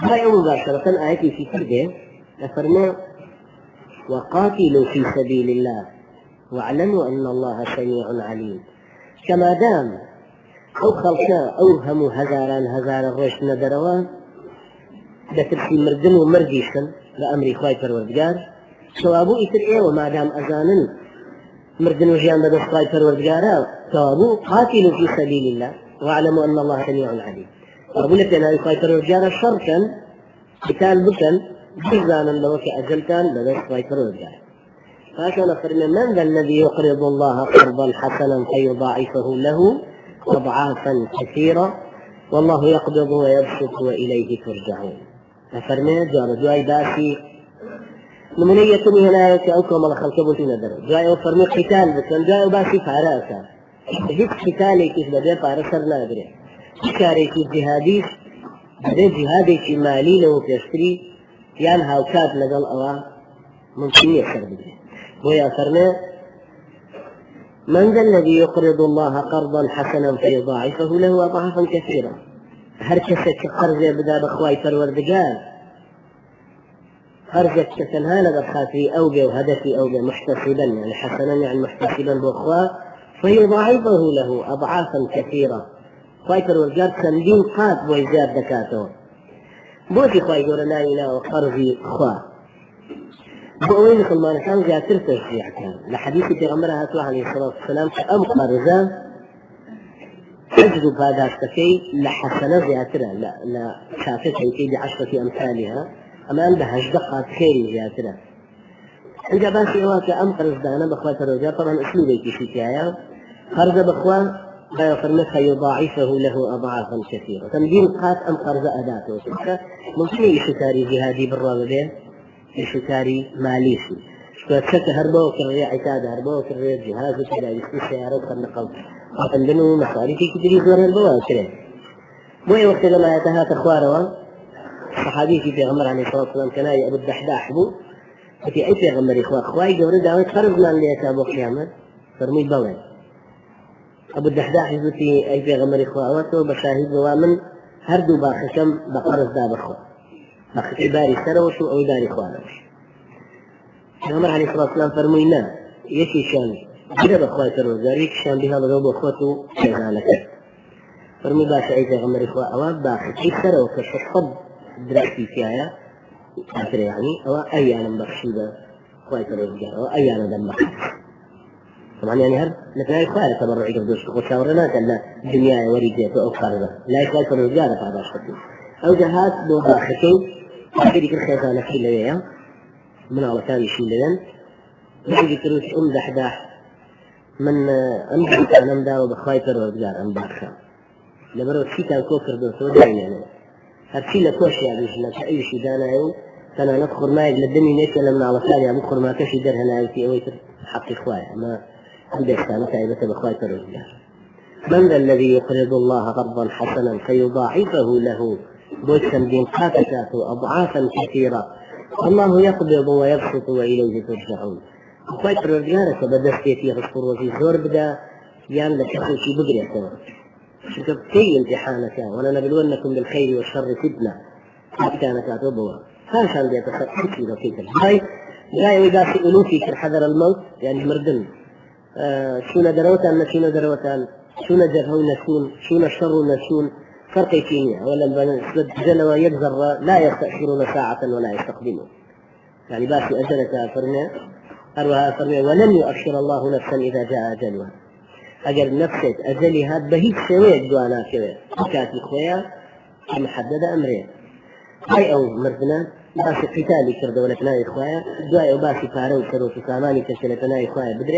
هاي مباشرة آيتي في كده أفرنا وقاتلوا في سبيل الله واعلموا أن الله سميع عليم. كما دام أو خلقنا أوهموا هزارا روش ندروا دترسي مردن ومرديشن لأمري خواي پروردگار سوابو إتر وما دام أزانن مردن وجيان بدس خواي پروردگارا سوابو قاتلوا في سبيل الله واعلموا أن الله سميع عليم. أقول لك أنا خواي پروردگارا شرطا قتال بكن بزانا لو كأجلتان بدس خواي پروردگار. فكان فرنا من ذا الذي يقرض الله قرضا حسنا فيضاعفه له أضعافا كثيرة والله يقبض ويبسط وإليه ترجعون. فرنا جاي باسي نمنية هنا كأوكم الله خلقه في ندر جاي وفرمي قتال بكن جاي باسي فاراسا هيك قتالي كيف بدأ فارسر نادره كاري في جهادي بدأ جهادي في مالي له يشتري يعني هاوكات لقل أواه ممكن يسر بده ويا فرنا من ذا الذي يقرض الله قرضا حسنا فيضاعفه له أضعافا كثيرة. هركسك قرض بدا بخواي پروردگار خرجت كسنهانا بخاتي أوجه وهدفي أوجه محتسبا يعني حسنا يعني محتسبا بأخواه فيضاعفه له أضعافا كثيرة. خواي پروردگار سندين قات ويزاد دكاته بوتي خواي قولنا إله وقرضي أخواه بأوين خلمان كان جاتر تشريع كان لحديث پیغمبر هاتوا عليه الصلاة والسلام كأم قرزا تجذب هذا الشيء لحسنة زياترة لا شافتها كي بعشرة أمثالها أما عندها هجدقات خير زياترة. عند باسي هو كأم قرزدانا بأخوة الرجال طبعا أسلوبي في شكاية قرز بأخوة لا يفرمك يضاعفه له أضعافا كثيرة. تنبين قات أم قرز أداته ممكن يشتاري جهادي بالرغبة يشتاري ماليسي فكت هربو كرية عتاد هربو كرية جهاز كذا يسوي سيارة وخلنا عندنا مصاريف كتير زور هربو كرية بوي وقت لما يتهات أخواره صحابي في غمر عليه الصلاة والسلام كان أبو الدحداح بو في أي في غمر إخوة أخوي جورد عمل خرجنا اللي يتابو قيامة فرمي بوي أبو الدحداح يزو في أي في غمر إخوة أوته بشاهد وامن هردو باخشم بقرص داب أخوة بخشي باري سروش أو باري خوانوش. عمر عليه الصلاة والسلام فرمينا يشي شان جرب أخوات الرزاريك شان بها لغوب أخوته شيئا فرمي باشا أي غمر إخوة أواب باخشي سروك الصب دراسي فيها أثر يعني أو أي أنا بخشيبة أخوات الرزار أو أي أنا دم بخشي طبعا يعني هر نتلاقي إخوات تبرعي قبدوش وشاورنا كلا دنيا وريجة أو خارجة لا إخوات الرزار بعد أشتكي أو جهات دو باخشي أكيد كل خيزانة حيل ليا من على كان يشيل لين بعد كروش دحداح من أمدح أنا مداو بخايتر ورجال أم باخشة لبرو شيء كان كوفر دوسو داين يعني هالشيء لكوش يعني إحنا أي شيء دانا يوم كان ندخل ما يقدمني نيش إلا من على ثانية ندخل ما كشي در هنا في أويتر حق إخويا ما عندي كان تعبت بخايتر ورجال. من ذا الذي يقرض الله قرضا حسنا فيضاعفه له بوشن بين قافته أضعافا كثيرة الله يقبض ويبسط وإليه ترجعون. خواهي پروردگار بدستي في غشور وفي زور بدا يعني لكخل في بقرية سوا شكرا كي امتحانك ولنبلونكم بالخير والشر فتنة كانت أتوبوا فانشان دي تخطي لو كيف هاي جاي ويقاسي ألوفي في حذر الموت يعني مردن شو ندروتان شو ندروتان شو نجرهون نسون شو نشر نسون فرق كيمياء ولا الجن ويجزر لا يستأخرون ساعة ولا يستقدمون يعني باسي أجلك فرنا أروها فرنا ولن يؤخر الله نفسا إذا جاء أجلها أجل نفسك أجلها بهيك سويت دوانا كويت كاتي خويا محددة أمرين هاي أو مردنا باسي قتالي كردولتنا إخويا دواء باسي فارو كرو في ساماني كسلتنا إخويا بدري